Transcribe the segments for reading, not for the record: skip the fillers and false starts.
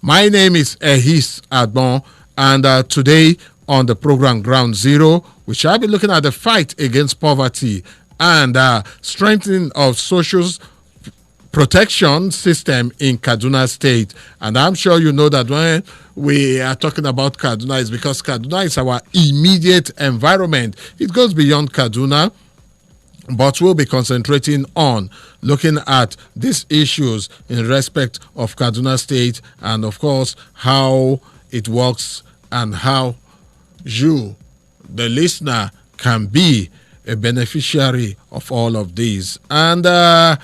My name is Ehis Adbon, and today on the program Ground Zero, we shall be looking at the fight against poverty and strengthening of social protection system in Kaduna State. And I'm sure you know that when we are talking about Kaduna, it's because Kaduna is our immediate environment. It goes beyond Kaduna, but we'll be concentrating on looking at these issues in respect of Kaduna State and, of course, how it works and how you, the listener, can be a beneficiary of all of these. And I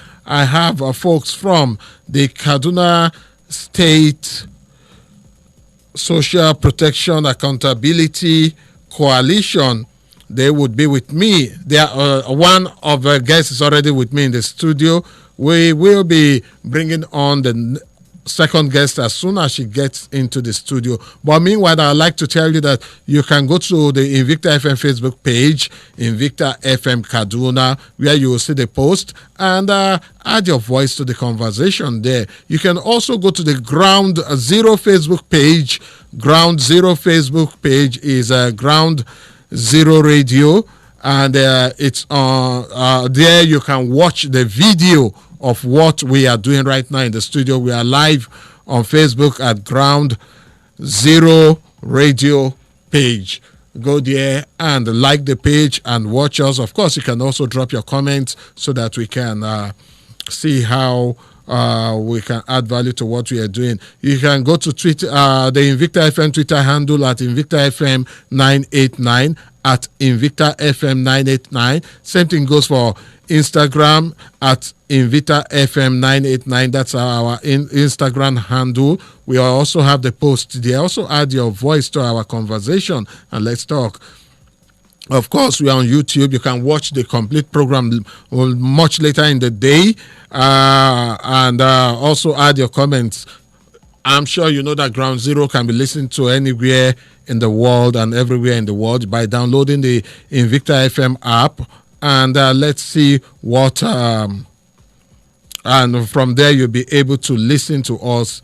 have folks from the Kaduna State Social Protection Accountability Coalition. They would be with me. They are, one of the guests is already with me in the studio. We will be bringing on the second guest as soon as she gets into the studio. But meanwhile, I'd like to tell you that you can go to the Invicta FM Facebook page, Invicta FM Kaduna, where you will see the post and add your voice to the conversation there. You can also go to the Ground Zero Facebook page. Ground Zero Facebook page is Ground Zero Radio, and it's there you can watch the video of what we are doing right now in the studio. We are live on Facebook at Ground Zero Radio page. Go there and like the page and watch us. Of course, you can also drop your comments so that we can see how we can add value to what we are doing. You can go to Twitter, the Invicta FM Twitter handle at Invicta FM 989, at Invicta FM 989. Same thing goes for Instagram at Invicta FM 989. That's our Instagram handle. We also have the post there. Also add your voice to our conversation and let's talk. Of course, we are on YouTube. You can watch the complete program much later in the day, and also add your comments. I'm sure you know that Ground Zero can be listened to anywhere in the world and everywhere in the world by downloading the Invicta FM app. And let's see what, and from there you'll be able to listen to us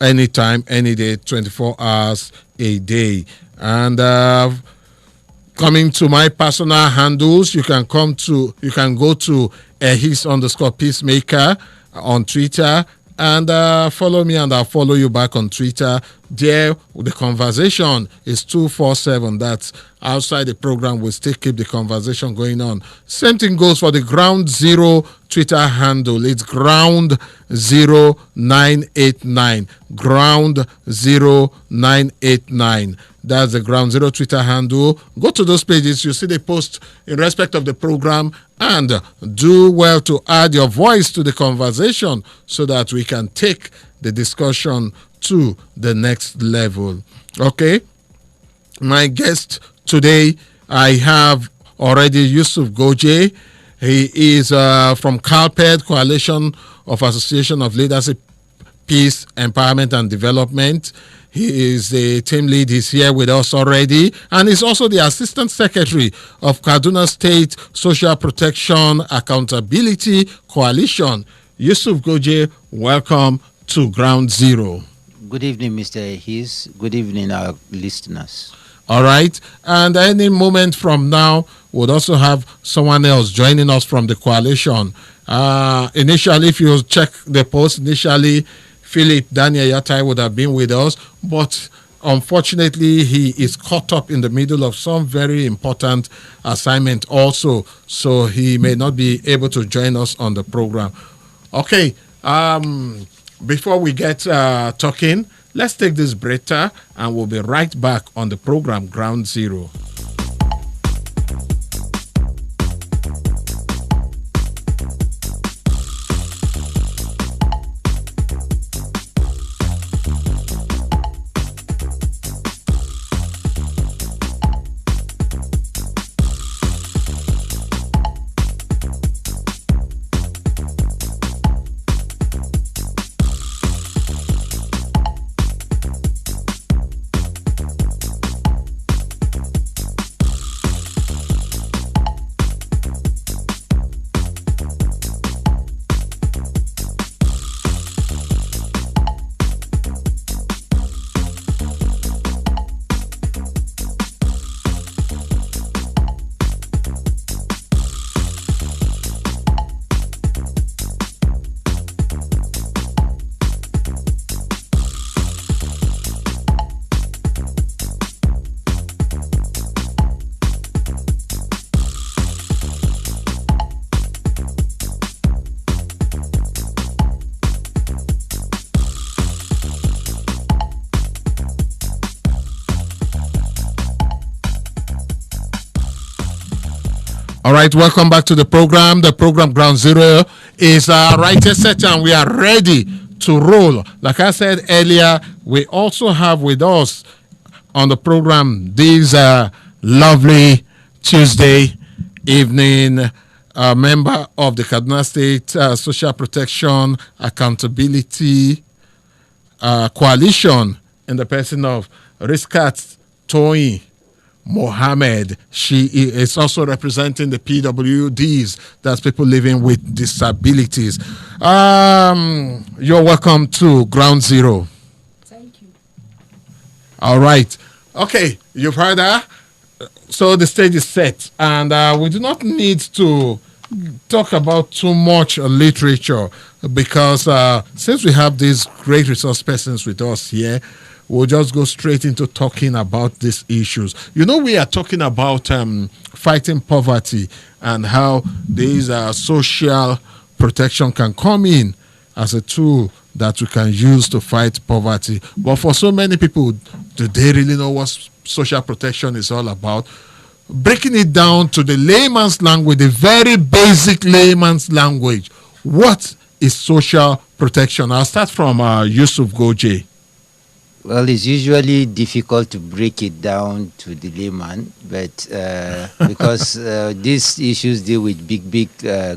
anytime, any day, 24 hours a day. And coming to my personal handles, you can go to @his_peacemaker on Twitter and follow me, and I'll follow you back on Twitter. There, the conversation is 247. That's outside the program. We'll still keep the conversation going on. Same thing goes for the Ground Zero Twitter handle. It's Ground 0989. Ground 0989. That's the Ground Zero Twitter handle. Go to those pages. You see the post in respect of the program, and do well to add your voice to the conversation so that we can take the discussion to the next level. Okay? My guest today, I have already Yusuf Goje. He is from CALPED, Coalition of Association of Leadership, Peace, Empowerment and Development. He is the team lead. He's here with us already. And he's also the Assistant Secretary of Kaduna State Social Protection Accountability Coalition. Yusuf Goje, welcome to Ground Zero. Good evening, Mr. Hayes. Good evening, our listeners. All right. And any moment from now, we'll also have someone else joining us from the coalition. Initially, if you check the post, initially, Philip Daniel Yatai would have been with us, but unfortunately, he is caught up in the middle of some very important assignment also, so he may not be able to join us on the program. Okay, before we get talking, let's take this breather, and we'll be right back on the program Ground Zero. All right, welcome back to the program. The program Ground Zero is right here set and we are ready to roll. Like I said earlier, we also have with us on the program this lovely Tuesday evening member of the Kaduna State Social Protection Accountability Coalition in the person of Riskat Toyin Mohammed. She is also representing the PWDs, that's people living with disabilities. You're welcome to Ground Zero. Thank you. All right. Okay, you've heard her. So the stage is set, and we do not need to talk about too much literature because since we have these great resource persons with us here, we'll just go straight into talking about these issues. You know, we are talking about fighting poverty and how these social protection can come in as a tool that we can use to fight poverty. But for so many people, do they really know what social protection is all about? Breaking it down to the layman's language, the very basic layman's language, what is social protection? I'll start from Yusuf Goje. Well, it's usually difficult to break it down to the layman, but because these issues deal with big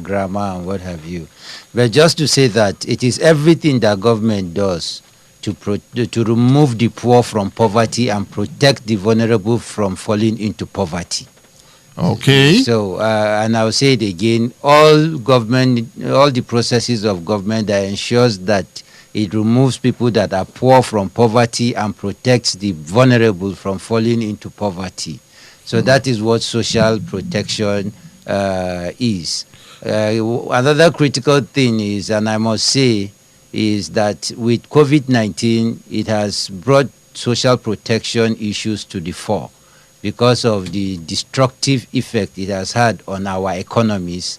grammar and what have you. But just to say that it is everything that government does to remove the poor from poverty and protect the vulnerable from falling into poverty. Okay. So, and I'll say it again, all the processes of government that ensures that it removes people that are poor from poverty and protects the vulnerable from falling into poverty. So that is what social protection is. Another critical thing is, and I must say, is that with COVID-19, it has brought social protection issues to the fore because of the destructive effect it has had on our economies,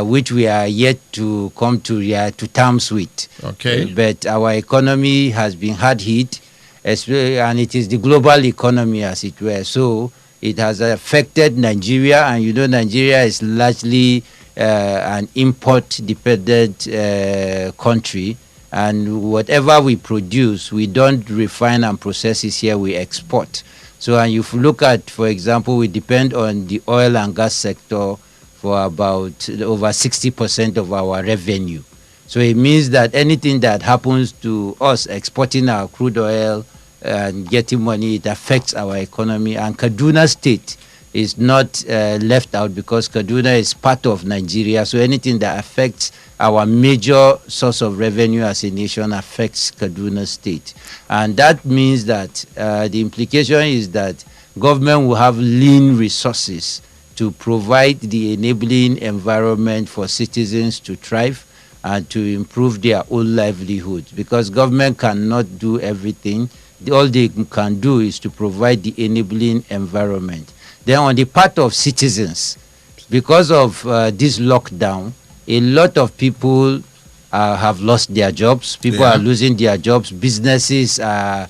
which we are yet to come to terms with. Okay. But our economy has been hard hit, and it is the global economy, as it were. So it has affected Nigeria, and you know Nigeria is largely an import-dependent country. And whatever we produce, we don't refine and process it here, we export. So, and if you look at, for example, we depend on the oil and gas sector for about over 60% of our revenue. So it means that anything that happens to us exporting our crude oil and getting money, it affects our economy. And Kaduna State is not left out because Kaduna is part of Nigeria. So anything that affects our major source of revenue as a nation affects Kaduna State. And that means that the implication is that government will have lean resources to provide the enabling environment for citizens to thrive and to improve their own livelihood, because government cannot do everything. All they can do is to provide the enabling environment. Then on the part of citizens, because of this lockdown, a lot of people have lost their jobs. People are losing their jobs. Businesses are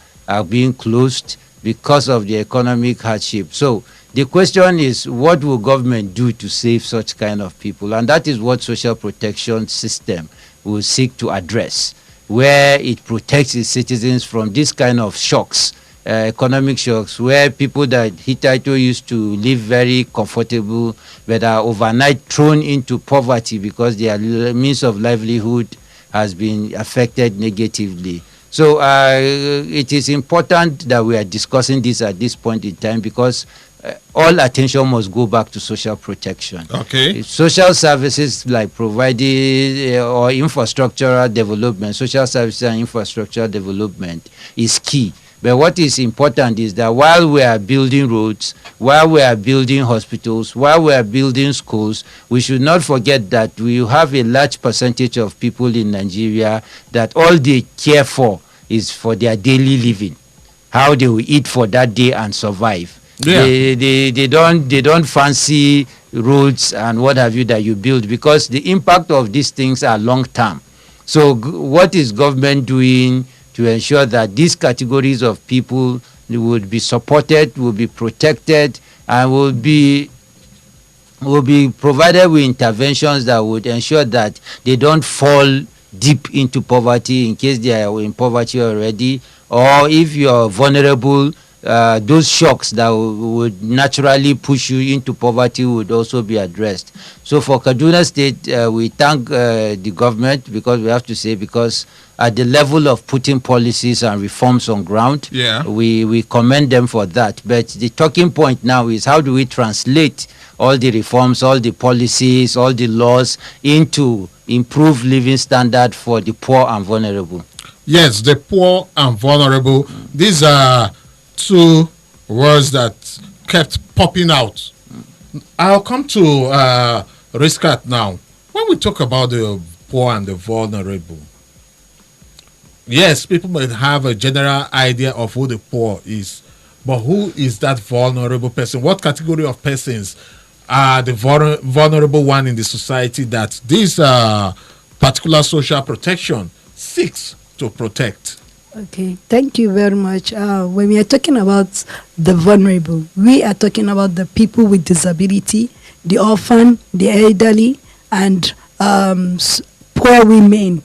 being closed because of the economic hardship. So the question is, what will government do to save such kind of people? And that is what social protection system will seek to address, where it protects its citizens from this kind of shocks, economic shocks, where people that hitherto used to live very comfortable but are overnight thrown into poverty because their means of livelihood has been affected negatively. So it is important that we are discussing this at this point in time, because all attention must go back to social protection. Okay. Social services like providing or infrastructural development, social services and infrastructural development is key. But what is important is that while we are building roads, while we are building hospitals, while we are building schools, we should not forget that we have a large percentage of people in Nigeria that all they care for is for their daily living, how they will eat for that day and survive. Yeah. They don't fancy roads and what have you that you build, because the impact of these things are long term. So what is government doing to ensure that these categories of people would be supported, will be protected, and will be will be provided with interventions that would ensure that they don't fall deep into poverty in case they are in poverty already, or if you are vulnerable, those shocks that would naturally push you into poverty would also be addressed. So for Kaduna State, we thank the government, because we have to say, because at the level of putting policies and reforms on ground, we commend them for that. But the talking point now is, how do we translate all the reforms, all the policies, all the laws into improved living standard for the poor and vulnerable? Yes, the poor and vulnerable. These are two words that kept popping out. I'll come to Riskat now. When we talk about the poor and the vulnerable, yes, people might have a general idea of who the poor is, but who is that vulnerable person? What category of persons are the vulnerable one in the society that this particular social protection seeks to protect? Okay, thank you very much. When we are talking about the vulnerable, we are talking about the people with disability, the orphan, the elderly, and poor women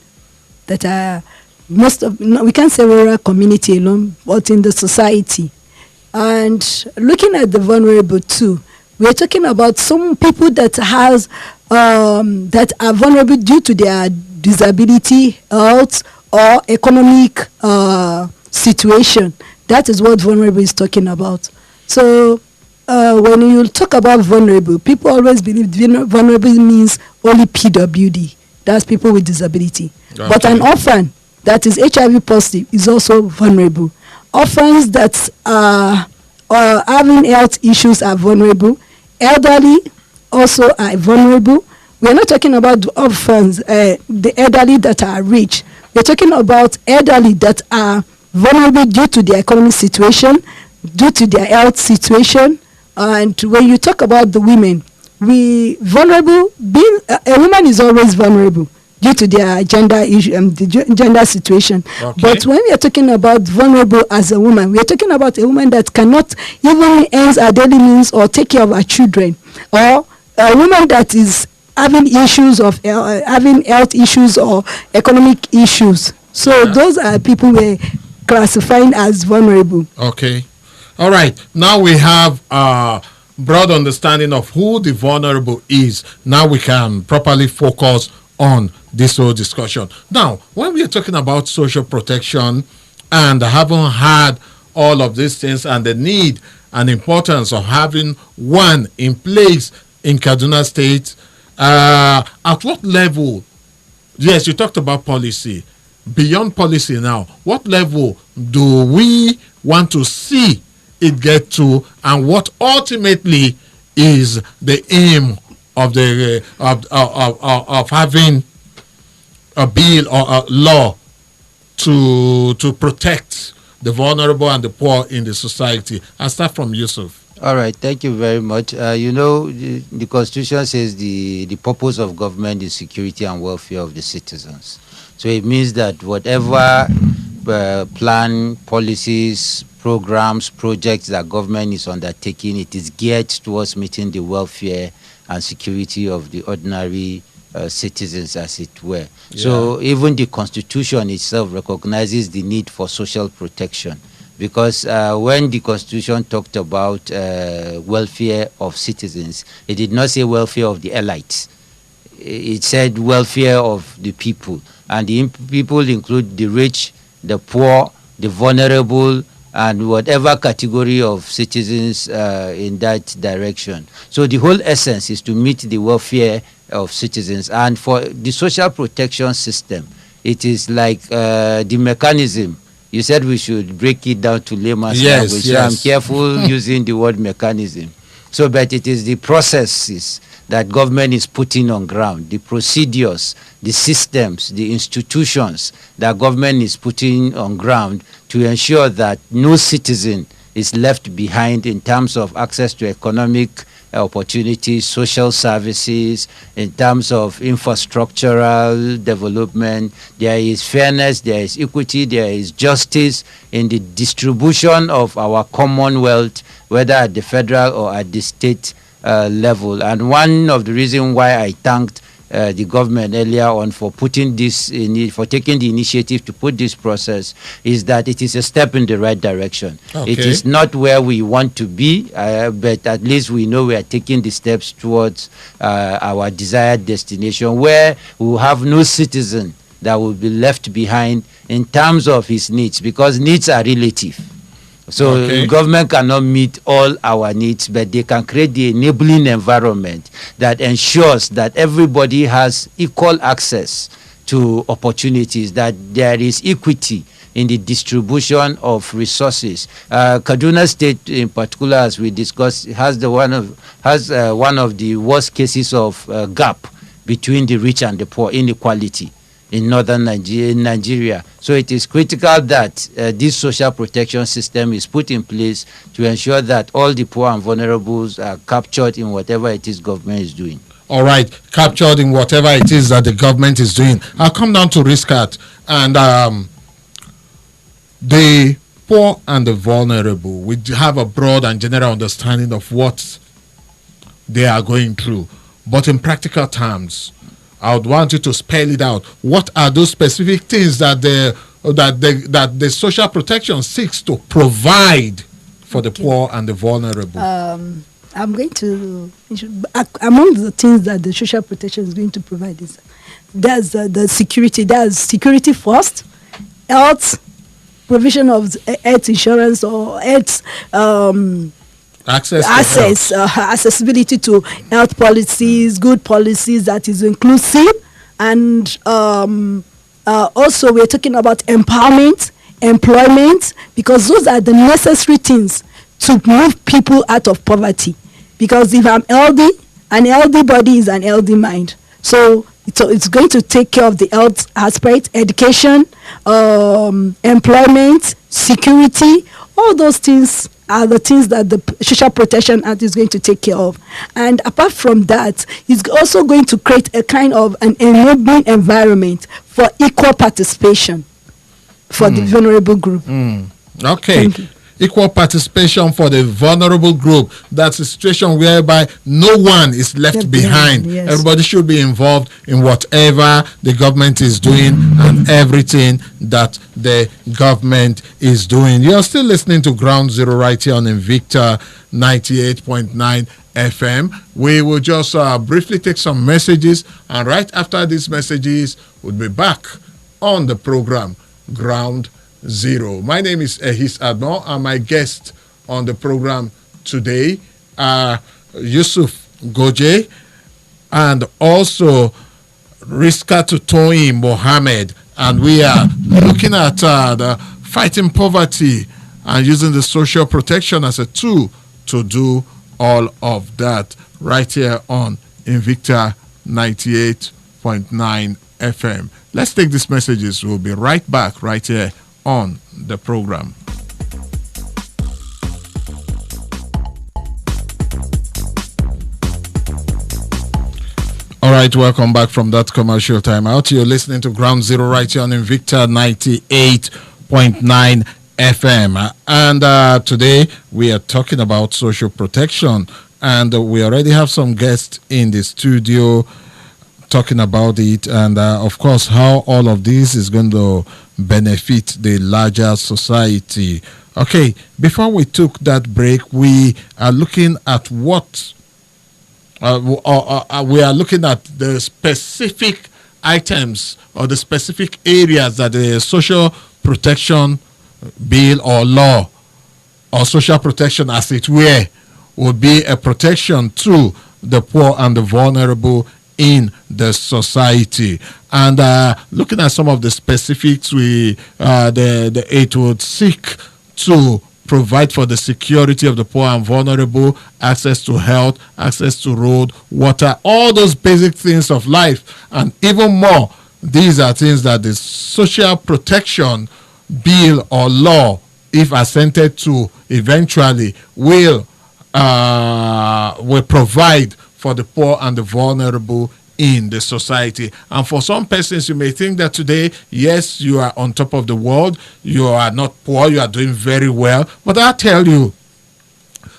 that are we can't say rural community alone, but in the society. And looking at the vulnerable too, we are talking about some people that that are vulnerable due to their disability, health, or economic situation. That is what vulnerable is talking about. So when you talk about vulnerable, people always believe vulnerable means only PWD. That's people with disability. Okay. But an orphan that is HIV positive is also vulnerable. Orphans that are having health issues are vulnerable. Elderly also are vulnerable. We are not talking about orphans, the elderly that are rich. We're talking about elderly that are vulnerable due to their economic situation, due to their health situation. And when you talk about the women, being a woman is always vulnerable due to their gender issue, gender situation. Okay. But when we are talking about vulnerable as a woman, we are talking about a woman that cannot even earn her daily means or take care of her children, or a woman that is having issues of having health issues or economic issues. So those are people we're classifying as vulnerable. Okay. All right. Now we have a broad understanding of who the vulnerable is. Now we can properly focus on this whole discussion. Now, when we are talking about social protection and having had all of these things and the need and importance of having one in place in Kaduna State, at what level? Yes, you talked about policy. Beyond policy now, what level do we want to see it get to, and what ultimately is the aim of the of having a bill or a law to protect the vulnerable and the poor in the society? I'll start from Yusuf. All right, thank you very much. The Constitution says the purpose of government is security and welfare of the citizens. So it means that whatever plan, policies, programs, projects that government is undertaking, it is geared towards meeting the welfare and security of the ordinary citizens, as it were. Yeah. So even the Constitution itself recognizes the need for social protection. Because when the Constitution talked about welfare of citizens, it did not say welfare of the elites. It said welfare of the people. And the people include the rich, the poor, the vulnerable, and whatever category of citizens in that direction. So the whole essence is to meet the welfare of citizens. And for the social protection system, it is like the mechanism. You said we should break it down to layman's language. Yes. So I'm careful using the word mechanism. So, but it is the processes that government is putting on ground, the procedures, the systems, the institutions that government is putting on ground to ensure that no citizen is left behind in terms of access to economic opportunities, social services, in terms of infrastructural development. There is fairness, there is equity, there is justice in the distribution of our commonwealth, whether at the federal or at the state level. And one of the reasons why I thanked the government earlier on for taking the initiative to put this process is that it is a step in the right direction. Okay. It is not where we want to be, but at least we know we are taking the steps towards our desired destination, where we will have no citizen that will be left behind in terms of his needs, because needs are relative. So the government cannot meet all our needs, but they can create the enabling environment that ensures that everybody has equal access to opportunities, that there is equity in the distribution of resources. Kaduna State, in particular, as we discussed, has one of the worst cases of gap between the rich and the poor, inequality in northern Nigeria. So it is critical that this social protection system is put in place to ensure that all the poor and vulnerables are captured in whatever it is government is doing. All right, captured in whatever it is that the government is doing. I'll come down to Riskat, and the poor and the vulnerable. We have a broad and general understanding of what they are going through. But in practical terms, I would want you to spell it out. What are those specific things that the social protection seeks to provide for the poor and the vulnerable? I'm going to, among the things that the social protection is going to provide is there's the security. There's security first, health, provision of health insurance or health accessibility to health policies, good policies that is inclusive, and also we're talking about empowerment, employment, because those are the necessary things to move people out of poverty. Because if I'm healthy, an healthy body is an healthy mind. So it's going to take care of the health aspect, education, employment, security. All those things are the things that the Social Protection Act is going to take care of. And apart from that, it's also going to create a kind of an enabling environment for equal participation for the vulnerable group. Okay. Equal participation for the vulnerable group. That's a situation whereby no one is left behind. Yes. Everybody should be involved in whatever the government is doing and everything that the government is doing. You're still listening to Ground Zero right here on Invicta 98.9 FM. We will just briefly take some messages, and right after these messages, we'll be back on the program Ground Zero. My name is Ehis Admo, and my guest on the program today are Yusuf Goje and also Riskatutoyi Mohammed, and we are looking at the fighting poverty and using the social protection as a tool to do all of that right here on Invicta 98.9 FM. Let's take these messages. We'll be right back right here on the program. All right, welcome back from that commercial timeout. You're listening to Ground Zero right here on Invicta 98.9 FM. And today we are talking about social protection. And we already have some guests in the studio talking about it. And of course, how all of this is going to benefit the larger society. Okay, before we took that break, we are looking at what we are looking at the specific items or the specific areas that the social protection bill or law or social protection as it were would be a protection to the poor and the vulnerable in the society. And looking at some of the specifics, it would seek to provide for the security of the poor and vulnerable, access to health, access to road, water, all those basic things of life, and even more. These are things that the social protection bill or law, if assented to eventually, will provide for the poor and the vulnerable in the society. And for some persons, you may think that today, yes, you are on top of the world, you are not poor, you are doing very well. But I tell you,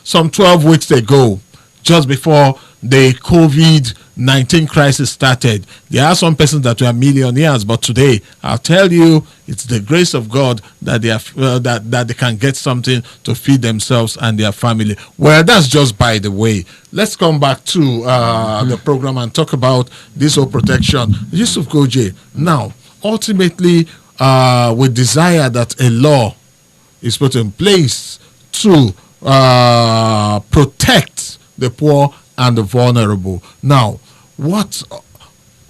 some 12 weeks ago, just before the COVID-19 crisis started. There are some persons that were millionaires, but today I'll tell you it's the grace of God that they that they can get something to feed themselves and their family. Well, that's just by the way. Let's come back to the program and talk about this whole protection. Yusuf Goje, now ultimately we desire that a law is put in place to protect the poor and the vulnerable. Now, what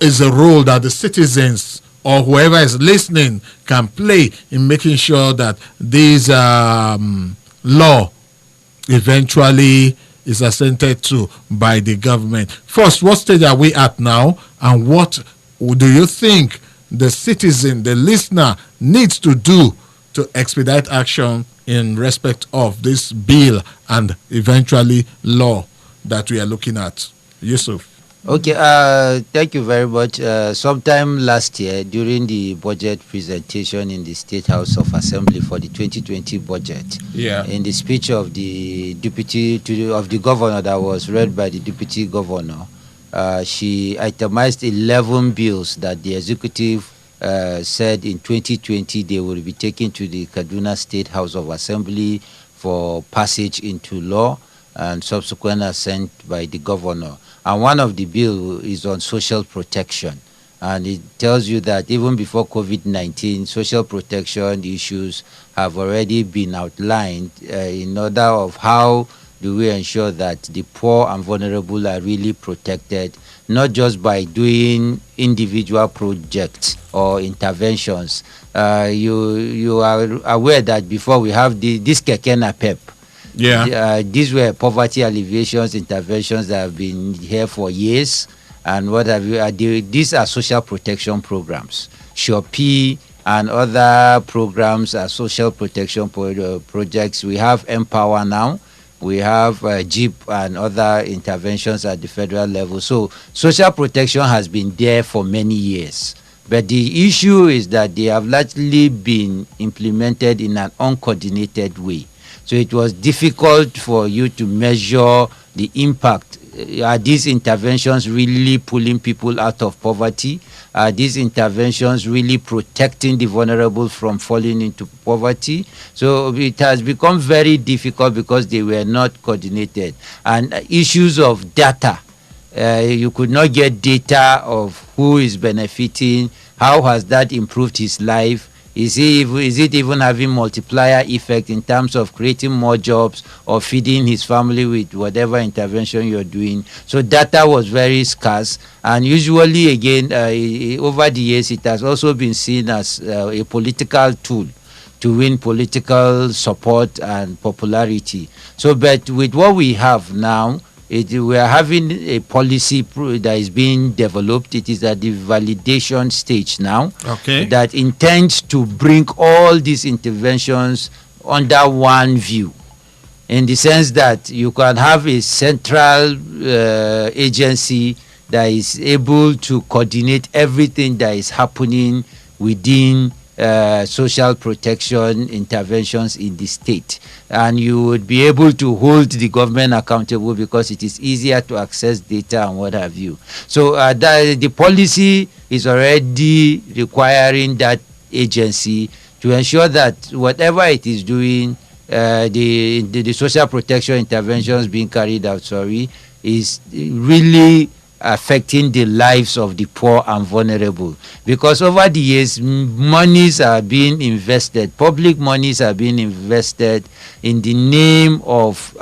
is the role that the citizens or whoever is listening can play in making sure that this law eventually is assented to by the government? First, what stage are we at now, and what do you think the citizen, the listener, needs to do to expedite action in respect of this bill and eventually law that we are looking at? Yusuf. Okay, thank you very much. Sometime last year, during the budget presentation in the State House of Assembly for the 2020 budget, in the speech of the of the governor that was read by the deputy governor, she itemized 11 bills that the executive said in 2020 they will be taken to the Kaduna State House of Assembly for passage into law and subsequent assent by the governor. And one of the bill is on social protection. And it tells you that even before COVID-19, social protection issues have already been outlined in order of how do we ensure that the poor and vulnerable are really protected, not just by doing individual projects or interventions. You are aware that before we have this Kekena PEP, these were poverty alleviations interventions that have been here for years, and what have you? These are social protection programs. SHOPE and other programs are social protection projects. We have Empower now. We have JIP and other interventions at the federal level. So social protection has been there for many years. But the issue is that they have largely been implemented in an uncoordinated way. So it was difficult for you to measure the impact. Are these interventions really pulling people out of poverty? Are these interventions really protecting the vulnerable from falling into poverty? So it has become very difficult because they were not coordinated. And issues of data, you could not get data of who is benefiting, how has that improved his life, is it even having multiplier effect in terms of creating more jobs or feeding his family with whatever intervention you're doing? So data was very scarce, and usually again over the years it has also been seen as a political tool to win political support and popularity. So but with what we have now, we are having a policy that is being developed. It is at the validation stage now, that intends to bring all these interventions under one view, in the sense that you can have a central agency that is able to coordinate everything that is happening within social protection interventions in the state, and you would be able to hold the government accountable because it is easier to access data and what have you. So the policy is already requiring that agency to ensure that whatever it is doing, the social protection interventions being carried out, is really affecting the lives of the poor and vulnerable. Because over the years, monies are being invested, public monies are being invested in the name of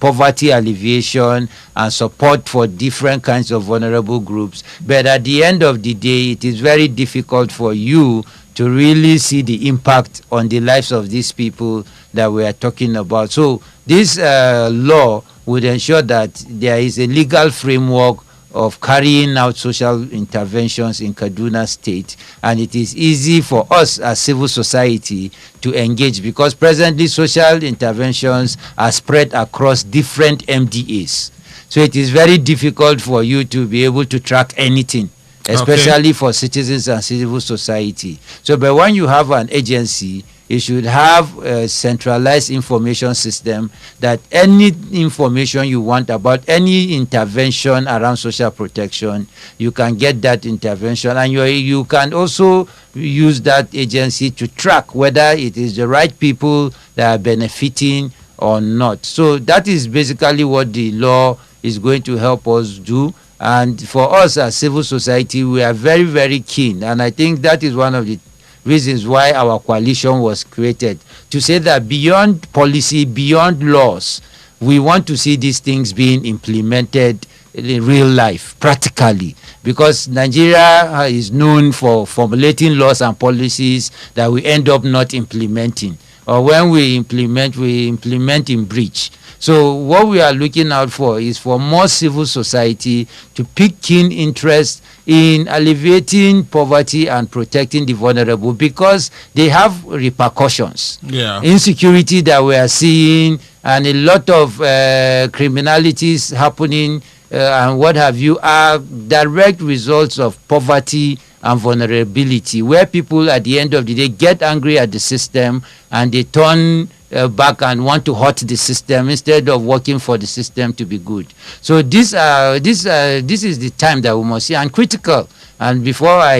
poverty alleviation and support for different kinds of vulnerable groups. But at the end of the day, it is very difficult for you to really see the impact on the lives of these people that we are talking about. So this law would ensure that there is a legal framework of carrying out social interventions in Kaduna State, and it is easy for us as civil society to engage, because presently social interventions are spread across different MDAs. So it is very difficult for you to be able to track anything, especially for citizens and civil society. So but when you have an agency It should have a centralized information system that any information you want about any intervention around social protection, you can get that intervention, and you can also use that agency to track whether it is the right people that are benefiting or not. So that is basically what the law is going to help us do. And for us as civil society, we are very, very keen, and I think that is one of the reasons why our coalition was created, to say that beyond policy, beyond laws, we want to see these things being implemented in real life, practically, because Nigeria is known for formulating laws and policies that we end up not implementing, or when we implement in breach. So what we are looking out for is for more civil society to pick keen interest in alleviating poverty and protecting the vulnerable, because they have repercussions. Yeah. Insecurity that we are seeing, and a lot of criminalities happening and what have you, are direct results of poverty and vulnerability, where people at the end of the day get angry at the system and they turn back and want to hurt the system instead of working for the system to be good. So this is the time that we must see, and critical. And before I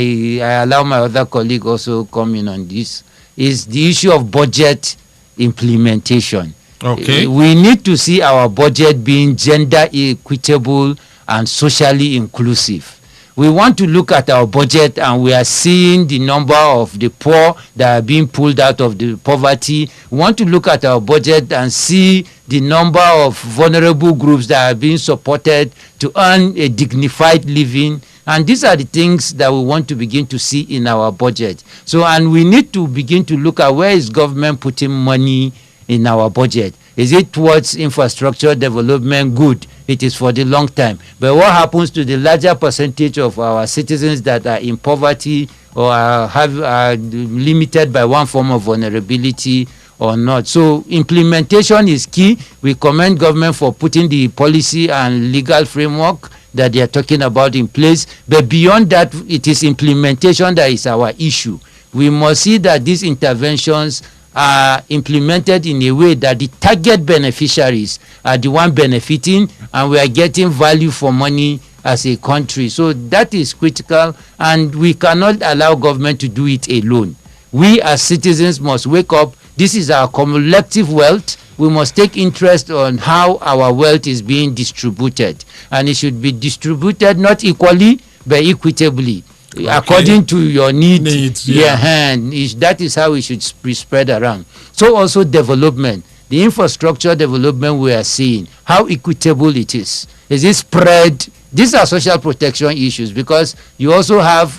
allow my other colleague also come in on this, is the issue of budget implementation. Okay. We need to see our budget being gender equitable and socially inclusive. We want to look at our budget, and we are seeing the number of the poor that are being pulled out of the poverty. We want to look at our budget and see the number of vulnerable groups that are being supported to earn a dignified living. And these are the things that we want to begin to see in our budget. So, and we need to begin to look at where is government putting money in our budget. Is it towards infrastructure development? Good. It is for the long time. But what happens to the larger percentage of our citizens that are in poverty or are limited by one form of vulnerability or not? So implementation is key. We commend government for putting the policy and legal framework that they are talking about in place. But beyond that, it is implementation that is our issue. We must see that these interventions are implemented in a way that the target beneficiaries are the one benefiting, and we are getting value for money as a country. So that is critical, and we cannot allow government to do it alone. We as citizens must wake up. This is our collective wealth. We must take interest on how our wealth is being distributed, and it should be distributed not equally but equitably. Okay. According to your needs, that is how it should be spread around. So also development, the infrastructure development we are seeing, how equitable it is. Is it spread? These are social protection issues, because you also have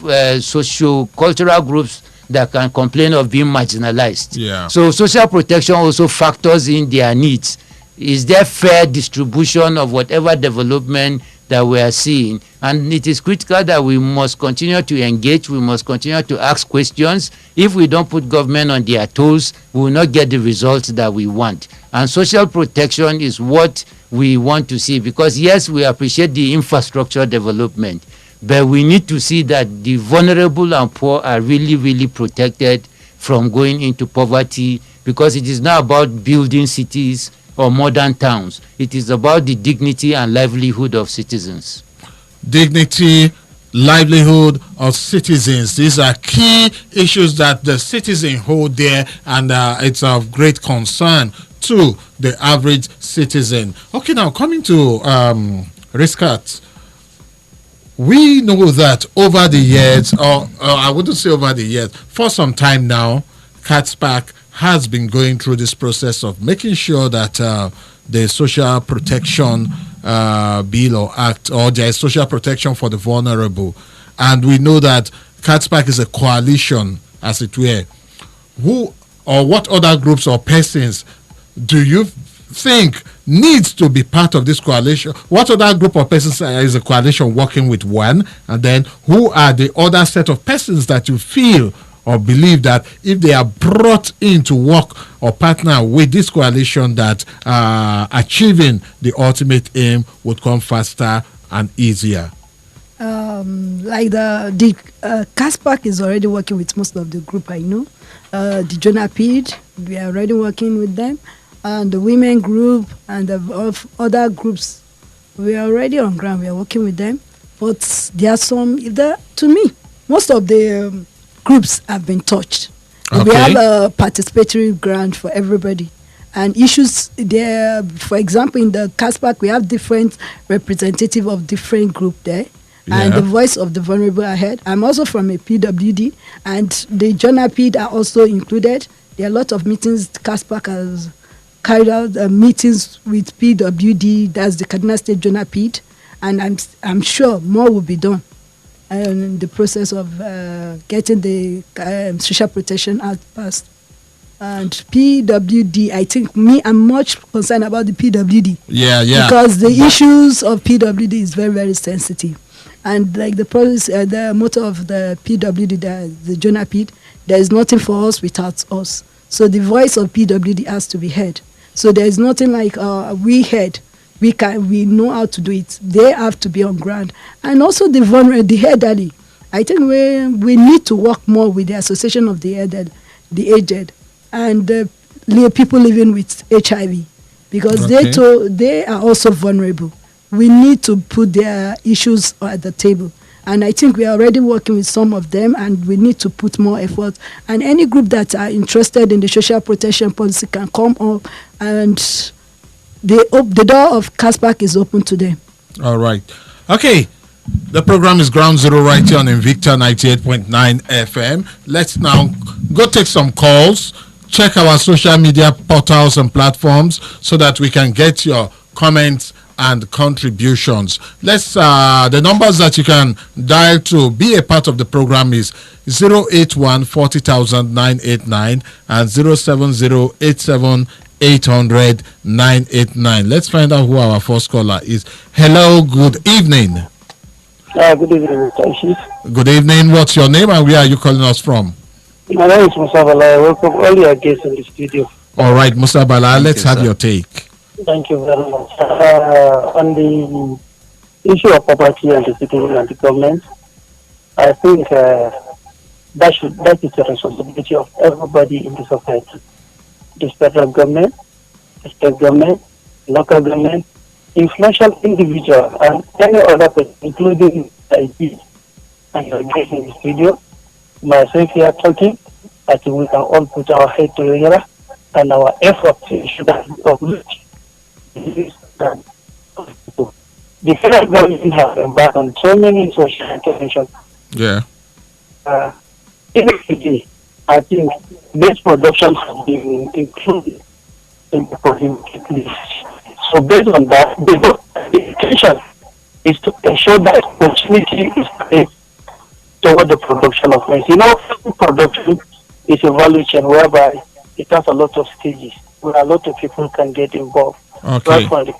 socio-cultural groups that can complain of being marginalized. Yeah. So social protection also factors in their needs. Is there fair distribution of whatever development that we are seeing? And it is critical that we must continue to engage. We must continue to ask questions. If we don't put government on their toes, we will not get the results that we want. And social protection is what we want to see, because yes, we appreciate the infrastructure development, but we need to see that the vulnerable and poor are really, really protected from going into poverty, because it is not about building cities or modern towns. It is about the dignity and livelihood of citizens. Dignity, livelihood of citizens. These are key issues that the citizen hold there, and it's of great concern to the average citizen. Okay, now coming to Riskat. We know that over the years, or I wouldn't say over the years, for some time now, KADSPAC has been going through this process of making sure that the social protection bill or act, or there is social protection for the vulnerable. And we know that KADSPAC is a coalition, as it were. Who or what other groups or persons do you think needs to be part of this coalition? What other group of persons is a coalition working with one? And then who are the other set of persons that you feel or believe that if they are brought in to work or partner with this coalition, that achieving the ultimate aim would come faster and easier? Like the KADSPAC is already working with most of the group I know, the JONAPID, we are already working with them, and the women group and of other groups, we are already on ground, we are working with them. But there are some, to me, most of the groups have been touched. Okay. We have a participatory grant for everybody. And issues there, for example, in the CALPED, we have different representative of different group there. And the voice of the vulnerable are heard. I'm also from a PWD, and the JONAPID are also included. There are a lot of meetings. CASPAC has carried out meetings with PWD, that's the Kaduna State JONAPID, and I'm sure more will be done in the process of getting the Social Protection Act passed. And PWD, I think I'm much concerned about the PWD. Yeah. Because the issues of PWD is very, very sensitive. And like the process, the motto of the PWD, the JONAPID, there is nothing for us without us. So the voice of PWD has to be heard. So there is nothing like we heard. We know how to do it. They have to be on ground. And also the elderly. I think we need to work more with the Association of the Elderly, the aged, and people living with HIV, because they are also vulnerable. We need to put their issues at the table. And I think we are already working with some of them, and we need to put more effort. And any group that are interested in the social protection policy can come up, and the door of CASPAC is open to them. All right. Okay. The program is Ground Zero right here on Invicta 98.9 FM. Let's now go take some calls. Check our social media portals and platforms so that we can get your comments and contributions. The numbers that you can dial to be a part of the program is 081 40,000 989 and 070 800 989. Let's find out who our first caller is. Hello, good evening. Good evening, Yusuf. Good evening. What's your name and where are you calling us from? My name is Musa Bala. Welcome all your guests in the studio. All right, Musa Bala, let's have your take. Thank you very much. On the issue of poverty and the citizen and the government, I think that is the responsibility of everybody in the society. The federal government, the state government, local government, influential individual, and any other person, including IT and your guests in the studio, myself here talking, I think we can all put our head together and our effort to ensure that we uplift the federal government has embarked on so many social interventions. Yeah. Even today, I think this production has been included in the prohibited list. So based on that, the intention is to ensure that opportunity is placed toward the production of maize. Food production is a value chain whereby it has a lot of stages where a lot of people can get involved. Okay. Right from the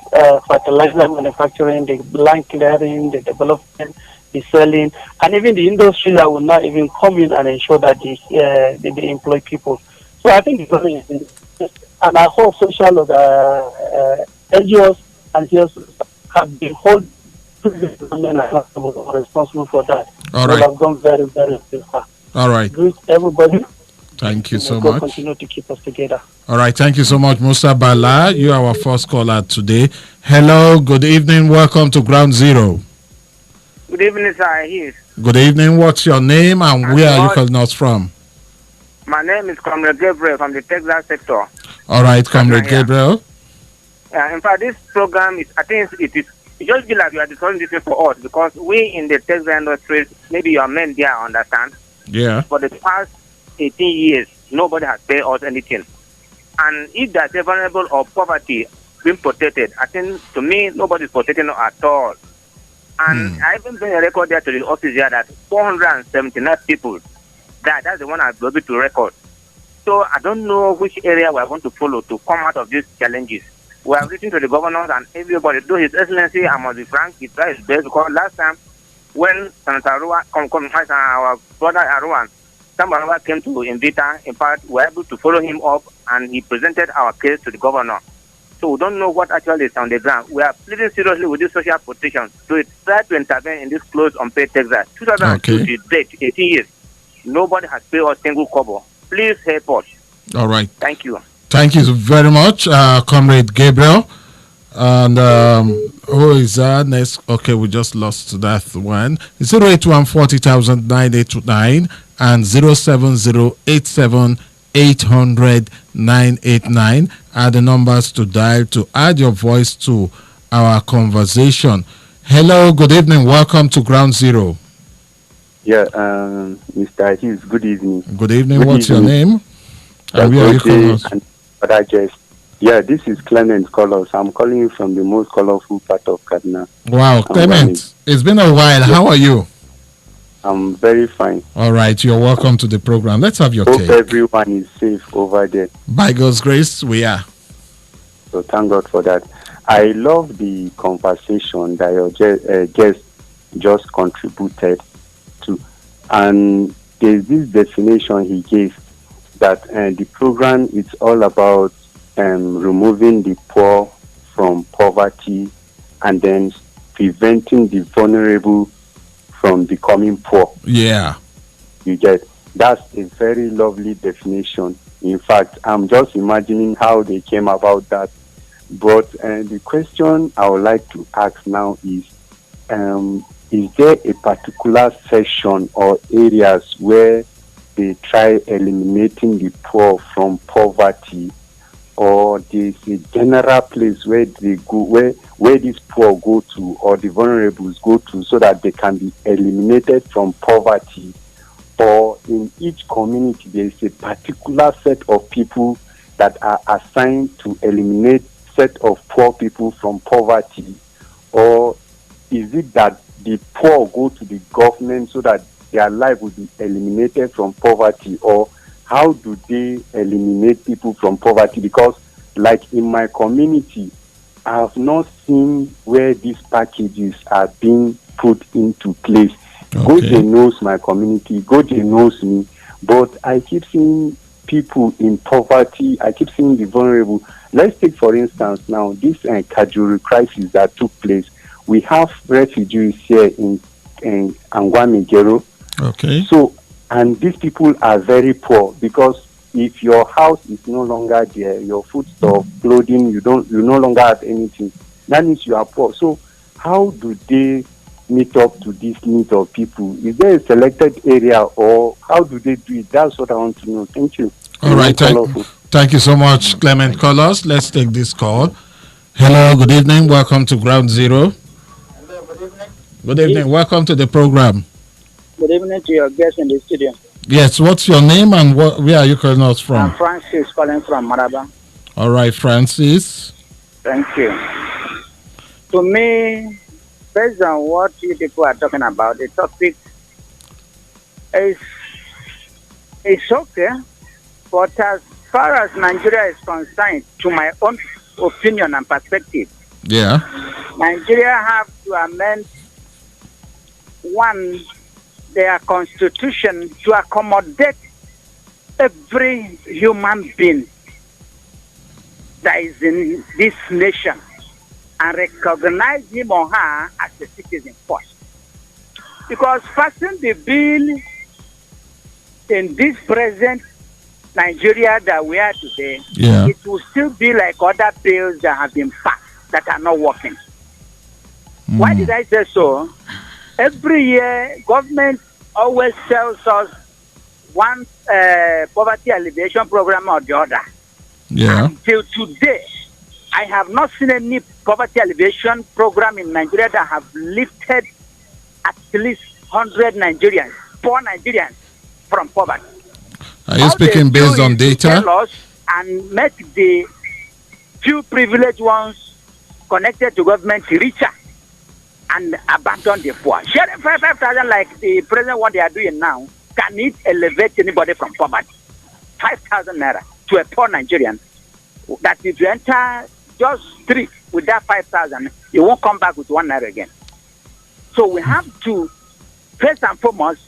fertilizer manufacturing, the land clearing, the development, the selling, and even the industry that will not even come in and ensure that they employ people. So I think the government is, and I hope social NGOs and CSOs have been held responsible for that. All right. They have gone very, very far. All right. Greet everybody. Thank you so God much. continue to keep us together. All right. Thank you so much, Musa Bala. You are our first caller today. Hello. Good evening. Welcome to Ground Zero. Good evening, sir. Good evening. What's your name and where are you calling us from? My name is Comrade Gabriel from the Texas sector. All right, Comrade Gabriel. In fact, this program is, I think it just feel like you are discussing this for us because we in the Texas industry, maybe your men there understand. Yeah. For the past 18 years, nobody has paid us anything. And if there's a vulnerable or poverty being protected, I think to me, nobody is protecting us at all. And I even bring a record there to the office here that 479 people died. That's the one I've been able to record. So I don't know which area we are going to follow to come out of these challenges. We are written to the governors and everybody. Though His Excellency, I must be frank, he tried his best because last time when Senator Arua, our brother Arua, Sam Arua came to Invicta, in fact, we were able to follow him up and he presented our case to the governor. So we don't know what actually is on the ground. We are pleading seriously with this social protection to try to intervene in this closed unpaid Texas. 2002 to date, 18 years. Nobody has paid us single kobo. Please help us. All right. Thank you. Thank you very much, Comrade Gabriel. And who is that next? Okay, we just lost that one. 081 40,000 989 and 07087 800 989 are the numbers to dial to add your voice to our conversation. Hello, good evening. Welcome to Ground Zero. Yeah, Mr. Hughes, good evening. Good evening. What's your name? And where are you from? Other guests. Yeah, this is Clement Colors. I'm calling you from the most colorful part of Kaduna. Wow, Clement, it's been a while. How are you? I'm very fine. All right, you're welcome to the program. Let's have your Hope take. everyone is safe over there. By God's grace, we are. So thank God for that. I love the conversation that your guest just contributed to. And there's this definition he gave that the program is all about removing the poor from poverty and then preventing the vulnerable from becoming poor. Yeah. You get, that's a very lovely definition. In fact, I'm just imagining how they came about that. But the question I would like to ask now is there a particular section or areas where they try eliminating the poor from poverty, or there's a general place where they go, where these poor go to or the vulnerables go to so that they can be eliminated from poverty? Or in each community there is a particular set of people that are assigned to eliminate set of poor people from poverty? Or is it that the poor go to the government so that their life will be eliminated from poverty? Or how do they eliminate people from poverty? Because like in my community, I have not seen where these packages are being put into place. Okay. Goje knows my community, Goje knows me, but I keep seeing people in poverty, I keep seeing the vulnerable. Let's take, for instance, now this Kaduna crisis that took place. We have refugees here in Angwamigero. Okay. So, and these people are very poor because if your house is no longer there, your foodstuff, clothing, you no longer have anything. That means you are poor. So, how do they meet up to this need of people? Is there a selected area, or how do they do it? That's what I want to know. Thank you. All right. Thank you so much, Clement Colors. Let's take this call. Hello. Good evening. Welcome to Ground Zero. Good evening. Welcome to the program. Good evening to your guests in the studio. Yes, what's your name and where are you calling us from? I'm Francis, calling from Maraba. All right, Francis. Thank you. To me, based on what you people are talking about, the topic is okay, but as far as Nigeria is concerned, to my own opinion and perspective, yeah, Nigeria have to amend their constitution to accommodate every human being that is in this nation and recognize him or her as a citizen first. Because passing the bill in this present Nigeria that we are today, it will still be like other bills that have been passed that are not working. Why did I say so? Every year, government always sells us one poverty alleviation program or the other. Yeah. Until today, I have not seen any poverty alleviation program in Nigeria that have lifted at least 100 Nigerians, poor Nigerians, from poverty. Are you speaking based on data? Tell us and make the few privileged ones connected to government richer and abandon the poor. Sharing 5,000 like the present one they are doing now, can it elevate anybody from poverty? 5,000 naira to a poor Nigerian, that if you enter just street with that 5,000, you won't come back with 1 naira again. So we have to, first and foremost,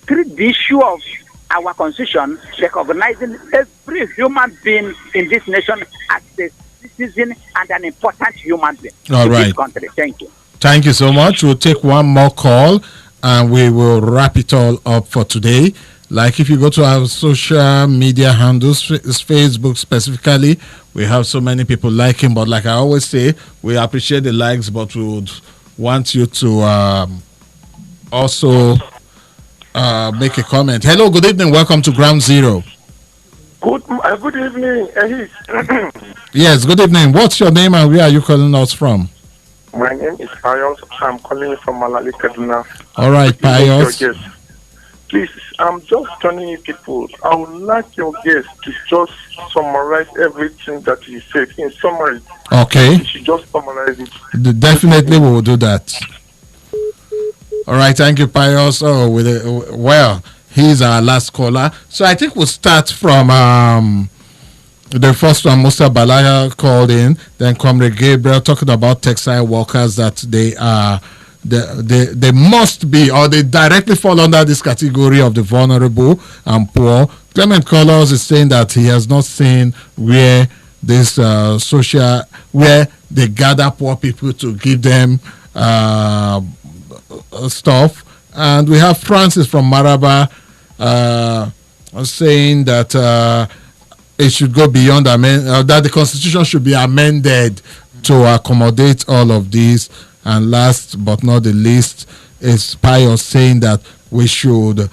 treat the issue of our constitution, recognizing every human being in this nation as a citizen and an important human being in this country. Thank you. Thank you so much. We'll take one more call and we will wrap it all up for today. Like if you go to our social media handles, Facebook specifically, we have so many people liking. But like I always say, we appreciate the likes, but we would want you to also make a comment. Hello, good evening. Welcome to Ground Zero. Good evening, Yes, good evening. What's your name and where are you calling us from? My name is Pius. I'm calling you from Malali, Kaduna. All right, Pius. Please, I'm just telling people, I would like your guest to just summarize everything that he said in summary. Okay. You should just summarize it. Definitely, we will do that. All right, thank you, Pius. Oh, well, he's our last caller. So I think we'll start from the first one. Musa Balaya called in, then Comrade Gabriel talking about textile workers, that they are they must be, or they directly fall under this category of the vulnerable and poor. Clement Colors is saying that he has not seen where this where they gather poor people to give them stuff. And we have Francis from Maraba saying that it should go beyond that the constitution should be amended to accommodate all of these. And last but not the least is Pius saying that we should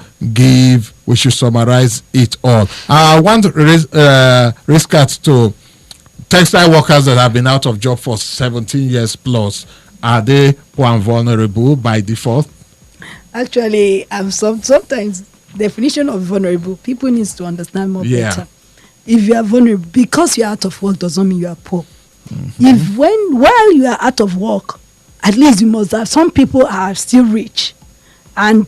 summarize it all. I want to risk it to textile workers that have been out of job for 17 years plus. Are they poor and vulnerable by default? Actually, sometimes definition of vulnerable, people need to understand more better. If you are vulnerable, because you are out of work doesn't mean you are poor. If while you are out of work, at least you must have, some people are still rich. And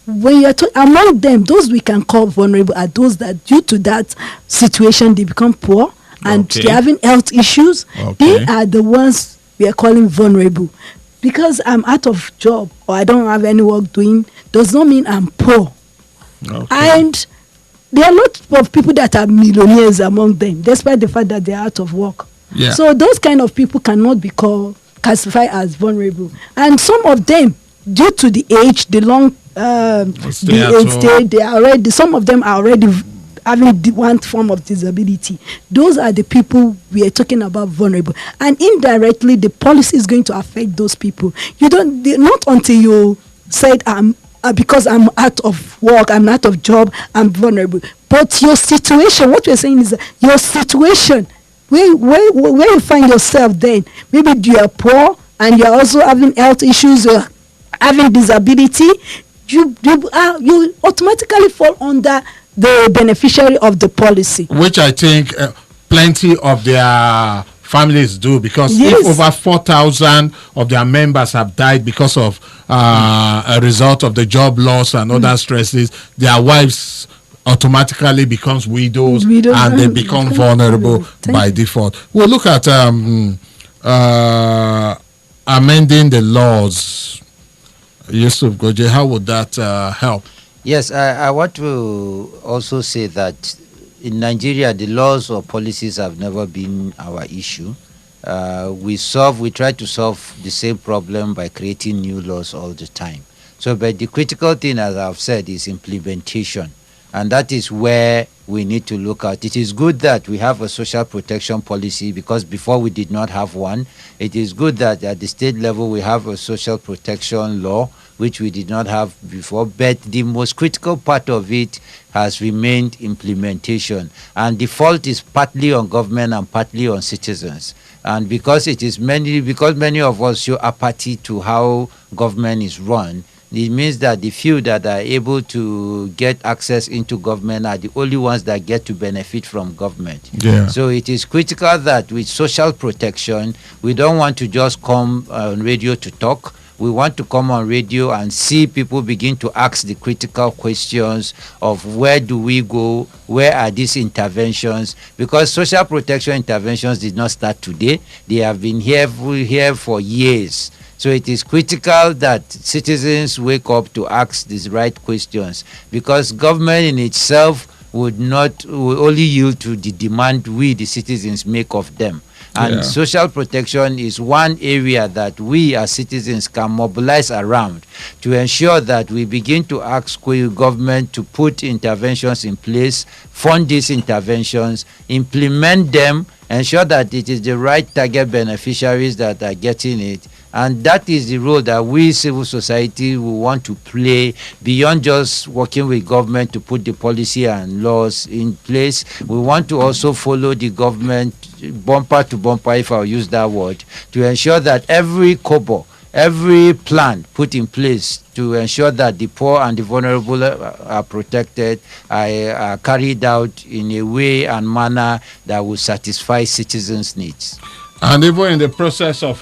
when you're among them, those we can call vulnerable are those that due to that situation, they become poor and they're having health issues. They are the ones we are calling vulnerable. Because I'm out of job or I don't have any work doing, does not mean I'm poor. And there are a lot of people that are millionaires among them, despite the fact that they're out of work. So those kind of people cannot be classified as vulnerable. And some of them, due to the age, the long they are already, some of them are already having one form of disability. Those are the people we are talking about vulnerable. And indirectly, the policy is going to affect those people. Not until you said, because I'm out of work, I'm out of job, I'm vulnerable. But your situation, what we're saying is your situation, where you find yourself then, maybe you are poor and you're also having health issues, you're having disability, you automatically fall under the beneficiary of the policy. Which I think plenty of their families do, because if over 4,000 of their members have died because of a result of the job loss and other stresses, their wives automatically becomes widows and they become vulnerable by default. We'll look at amending the laws. Yusuf, Goje, how would that help? Yes, I want to also say that in Nigeria, the laws or policies have never been our issue. We try to solve the same problem by creating new laws all the time. But the critical thing, as I've said, is implementation. And that is where we need to look at. It is good that we have a social protection policy, because before we did not have one. It is good that at the state level we have a social protection law, which we did not have before. But the most critical part of it has remained implementation. And the fault is partly on government and partly on citizens. And because many of us show apathy to how government is run, it means that the few that are able to get access into government are the only ones that get to benefit from government. So it is critical that with social protection, we don't want to just come on radio to talk. We want to come on radio and see people begin to ask the critical questions of where do we go, where are these interventions, because social protection interventions did not start today. They have been here for years. So it is critical that citizens wake up to ask these right questions, because government in itself, would only yield to the demand we, the citizens, make of them. And social protection is one area that we as citizens can mobilize around to ensure that we begin to ask government to put interventions in place, fund these interventions, implement them, ensure that it is the right target beneficiaries that are getting it. And that is the role that we, civil society, will want to play beyond just working with government to put the policy and laws in place. We want to also follow the government bumper to bumper, if I'll use that word, to ensure that every kobo, every plan put in place to ensure that the poor and the vulnerable are protected, are carried out in a way and manner that will satisfy citizens' needs. And even in the process of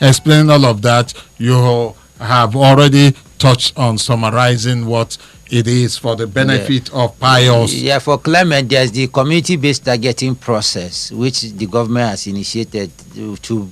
explaining all of that, you have already touched on summarizing what it is for the benefit of pious. Yeah, for climate, there's the community-based targeting process, which the government has initiated to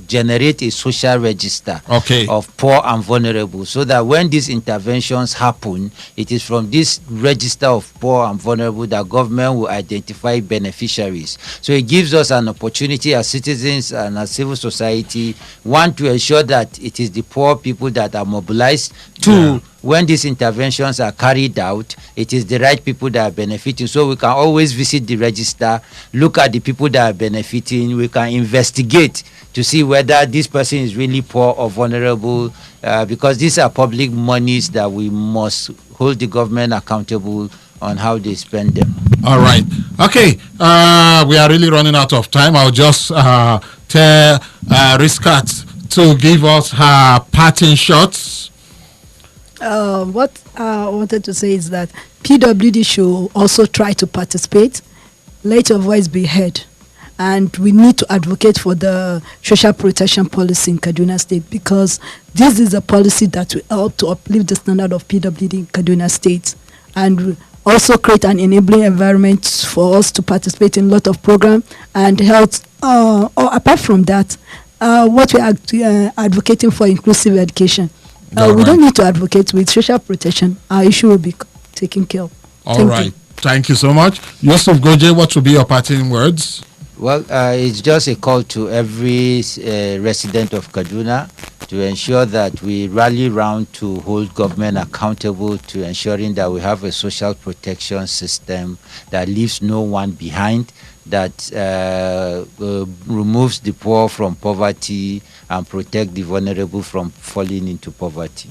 generate a social register of poor and vulnerable, so that when these interventions happen, it is from this register of poor and vulnerable that government will identify beneficiaries. So it gives us an opportunity as citizens and as civil society, one, to ensure that it is the poor people that are mobilized, two, when these interventions are carried out, it is the right people that are benefiting. So we can always visit the register, look at the people that are benefiting, we can investigate to see whether this person is really poor or vulnerable, because these are public monies that we must hold the government accountable on how they spend them. All right. Okay. We are really running out of time. I'll just tell Riskat to give us her parting shots. What I wanted to say is that PWD should also try to participate, let your voice be heard, and we need to advocate for the social protection policy in Kaduna State, because this is a policy that will help to uplift the standard of PWD in Kaduna State, and also create an enabling environment for us to participate in a lot of programs and health. Or apart from that, what we are advocating for inclusive education. We don't need to advocate with social protection. Our issue will be taken care of. All right. Thank you so much. Yusuf Goje, what will be your parting words? Well, it's just a call to every resident of Kaduna to ensure that we rally round to hold government accountable to ensuring that we have a social protection system that leaves no one behind, that removes the poor from poverty and protect the vulnerable from falling into poverty.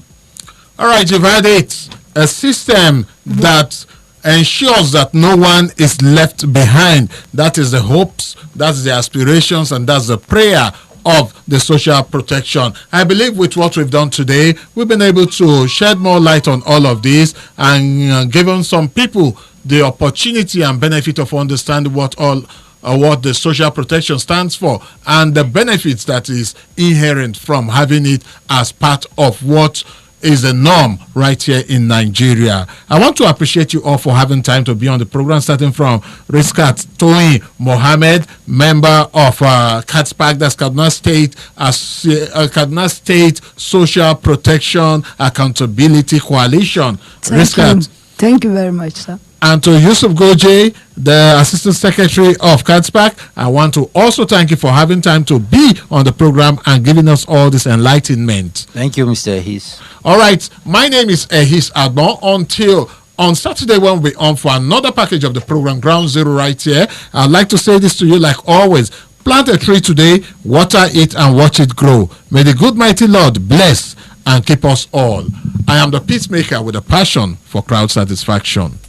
All right, you've heard it. A system that ensures that no one is left behind. That is the hopes, that's the aspirations, and that's the prayer of the social protection. I believe with what we've done today, we've been able to shed more light on all of this and given some people the opportunity and benefit of understanding what the social protection stands for and the benefits that is inherent from having it as part of what is the norm right here in Nigeria. I want to appreciate you all for having time to be on the program, starting from Riskat Toyin Mohammed, member of KADSPAC, that's Kaduna State Social Protection Accountability Coalition. Thank you very much, sir. And to Yusuf Goje, the Assistant Secretary of KADSPAC, I want to also thank you for having time to be on the program and giving us all this enlightenment. Thank you, Mr. Ehis. All right, my name is Ehis Admo. Until on Saturday when we'll be on for another package of the program, Ground Zero, right here, I'd like to say this to you like always. Plant a tree today, water it, and watch it grow. May the good mighty Lord bless and keep us all. I am the peacemaker with a passion for crowd satisfaction.